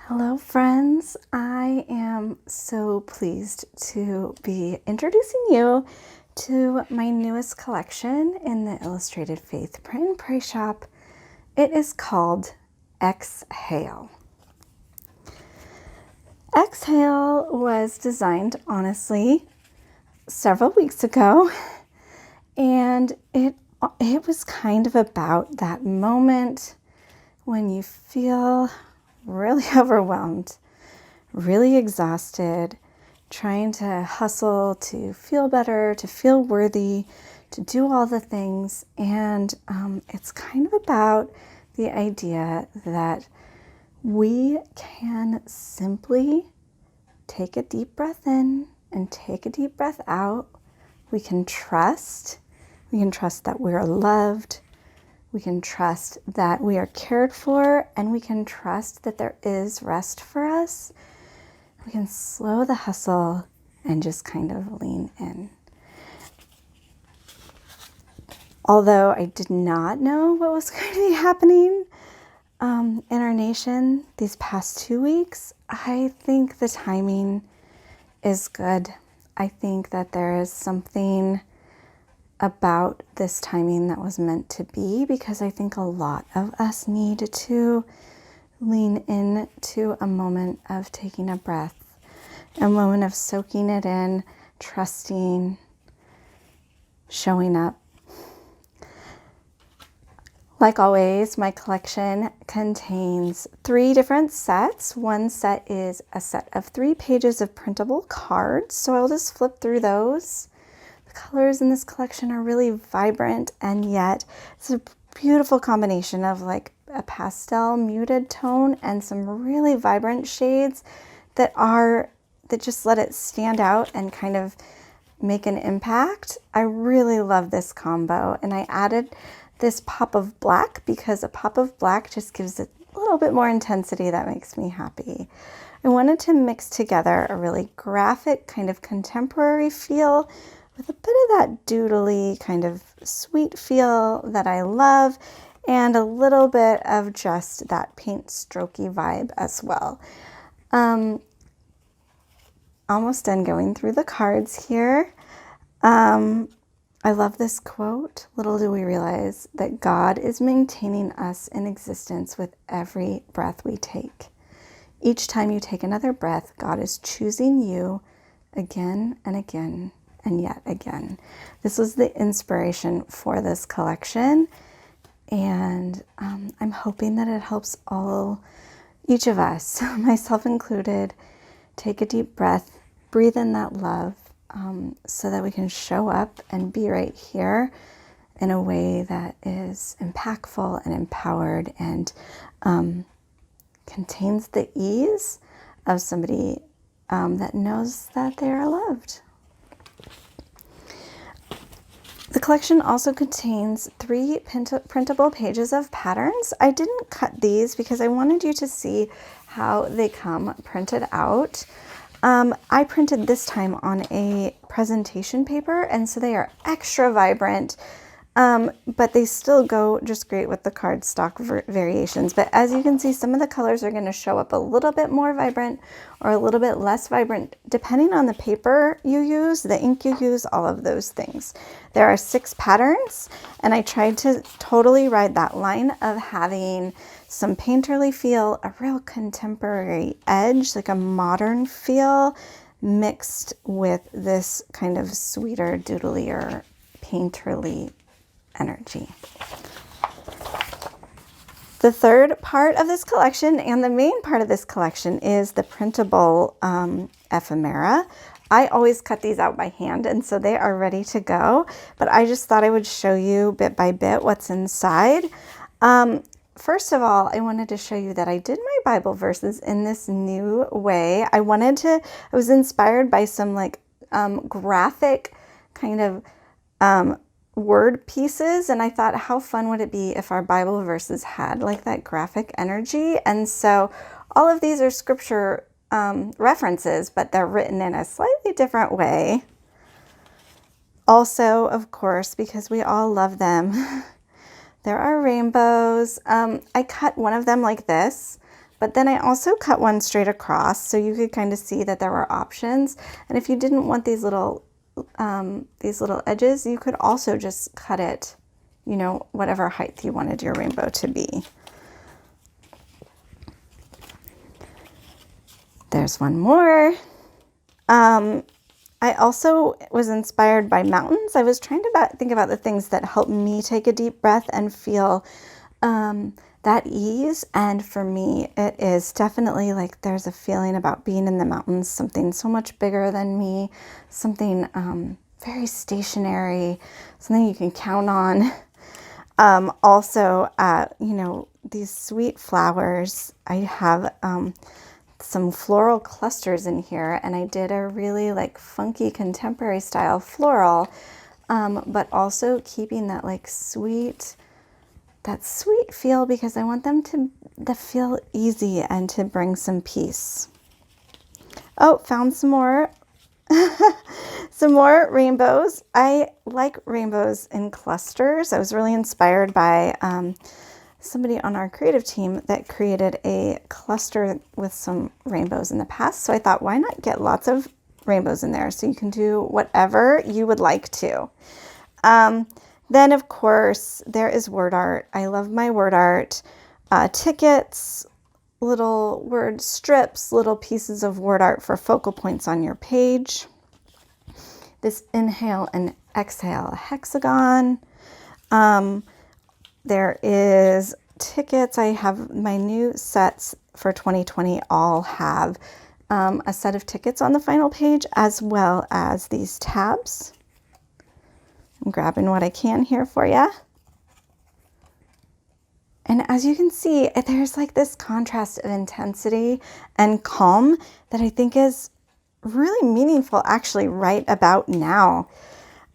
Hello, friends. I am so pleased to be introducing you to my newest collection in the Illustrated Faith Print and Pray Shop. It is called Exhale. Exhale was designed, honestly, several weeks ago, and it was kind of about that moment when you feel really overwhelmed, really exhausted, trying to hustle to feel better, to feel worthy, to do all the things. And it's kind of about the idea that we can simply take a deep breath in and take a deep breath out. We can trust that we're loved. We can trust that we are cared for, and we can trust that there is rest for us. We can slow the hustle and just kind of lean in. Although I did not know what was going to be happening in our nation these past 2 weeks, I think the timing is good. I think that there is something about this timing that was meant to be, because I think a lot of us need to lean into a moment of taking a breath, a moment of soaking it in, trusting, showing up. Like always, my collection contains 3 different sets. One set is a set of 3 pages of printable cards, so I'll just flip through those. Colors in this collection are really vibrant, and yet it's a beautiful combination of like a pastel muted tone and some really vibrant shades that just let it stand out and kind of make an impact. I really love this combo, and I added this pop of black because a pop of black just gives it a little bit more intensity that makes me happy. I wanted to mix together a really graphic kind of contemporary feel with a bit of that doodly kind of sweet feel that I love, and a little bit of just that paint strokey vibe as well. Almost done going through the cards here. I love this quote. Little do we realize that God is maintaining us in existence with every breath we take. Each time you take another breath, God is choosing you again and again and yet again. This was the inspiration for this collection, and I'm hoping that it helps each of us, myself included, take a deep breath, breathe in that love, so that we can show up and be right here in a way that is impactful and empowered and contains the ease of somebody that knows that they are loved. The collection also contains 3 printable pages of patterns. I didn't cut these because I wanted you to see how they come printed out. I printed this time on a presentation paper, and so they are extra vibrant, but they still go just great with the cardstock variations. But as you can see, some of the colors are going to show up a little bit more vibrant or a little bit less vibrant, depending on the paper you use, the ink you use, all of those things. There are 6 patterns, and I tried to totally ride that line of having some painterly feel, a real contemporary edge, like a modern feel, mixed with this kind of sweeter, doodlier, painterly energy. The third part of this collection, and the main part of this collection, is the printable ephemera. I always cut these out by hand, and so they are ready to go, but I just thought I would show you bit by bit what's inside. First of all, I wanted to show you that I did my Bible verses in this new way. I was inspired by some like graphic kind of word pieces, and I thought, how fun would it be if our Bible verses had like that graphic energy? And so all of these are scripture references, but they're written in a slightly different way. Also, of course, because we all love them, there are rainbows. I cut one of them like this But then I also cut one straight across so you could kind of see that there were options. And if you didn't want these little edges, you could also just cut it, you know, whatever height you wanted your rainbow to be. There's one more. I also was inspired by mountains. I was trying to think about the things that help me take a deep breath and feel that ease. And for me, it is definitely like there's a feeling about being in the mountains, something so much bigger than me, something very stationary, something you can count on. Also, you know, these sweet flowers. I have some floral clusters in here, and I did a really like funky contemporary style floral, but also keeping that like sweet feel, because I want them to feel easy and to bring some peace. Oh, found some more some more rainbows. I like rainbows in clusters. I was really inspired by somebody on our creative team that created a cluster with some rainbows in the past. So I thought, why not get lots of rainbows in there so you can do whatever you would like to. Then, of course, there is word art. I love my word art. Tickets, little word strips, little pieces of word art for focal points on your page. This inhale and exhale hexagon. There is tickets. I have my new sets for 2020 all have a set of tickets on the final page, as well as these tabs. I'm grabbing what I can here for you. And as you can see, there's like this contrast of intensity and calm that I think is really meaningful actually right about now.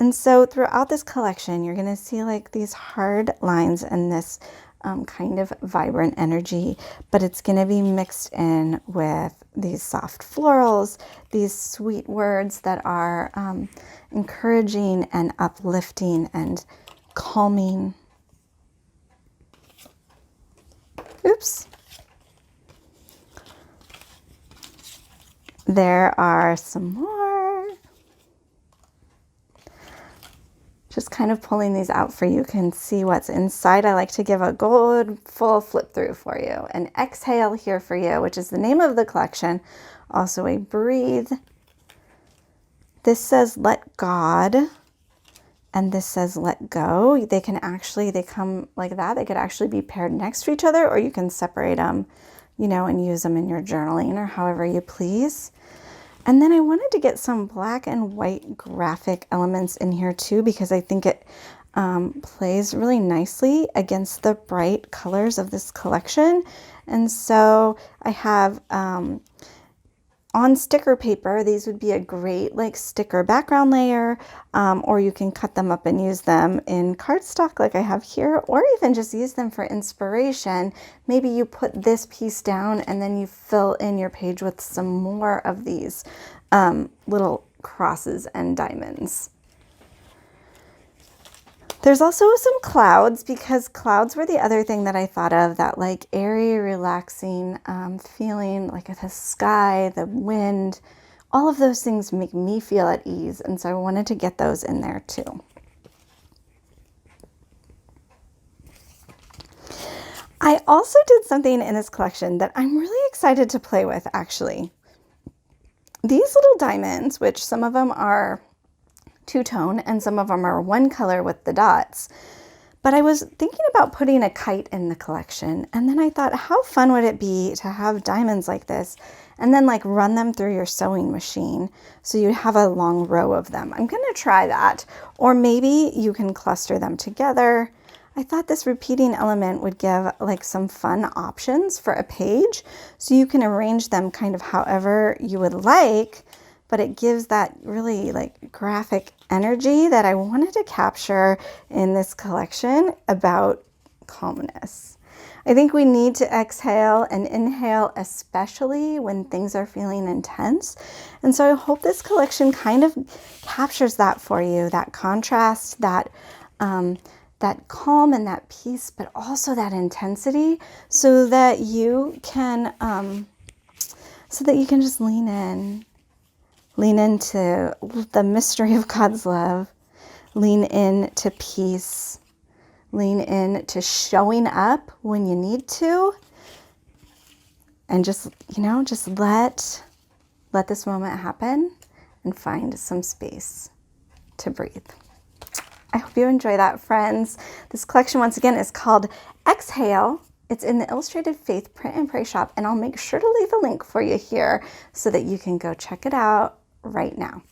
And so throughout this collection, you're going to see like these hard lines and this kind of vibrant energy, but it's going to be mixed in with these soft florals, these sweet words that are encouraging and uplifting and calming. Oops. There are some more. Just kind of pulling these out for you can see what's inside. I like to give a good full flip through for you. An exhale here for you, which is the name of the collection. Also a breathe. This says let God, and this says let go. They come like that. They could actually be paired next to each other, or you can separate them, you know, and use them in your journaling or however you please. And then I wanted to get some black and white graphic elements in here too, because I think it plays really nicely against the bright colors of this collection. And so I have on sticker paper, these would be a great like sticker background layer, or you can cut them up and use them in cardstock like I have here, or even just use them for inspiration. Maybe you put this piece down and then you fill in your page with some more of these little crosses and diamonds. There's also some clouds, because clouds were the other thing that I thought of, that like airy, relaxing feeling, like the sky, the wind, all of those things make me feel at ease. And so I wanted to get those in there too. I also did something in this collection that I'm really excited to play with, actually. These little diamonds, which some of them are two-tone and some of them are one color with the dots. But I was thinking about putting a kite in the collection, and then I thought, how fun would it be to have diamonds like this and then like run them through your sewing machine so you have a long row of them. I'm going to try that, or maybe you can cluster them together. I thought this repeating element would give like some fun options for a page, so you can arrange them kind of however you would like, but it gives that really like graphic energy that I wanted to capture in this collection about calmness. I think we need to exhale and inhale, especially when things are feeling intense. And so I hope this collection kind of captures that for you, that contrast, that that calm and that peace, but also that intensity, so that you can just lean into the mystery of God's love, lean into peace, lean into showing up when you need to, and just let this moment happen and find some space to breathe. I hope you enjoy that, friends. This collection, once again, is called Exhale. It's in the Illustrated Faith Print and Pray shop, and I'll make sure to leave a link for you here so that you can go check it out right now.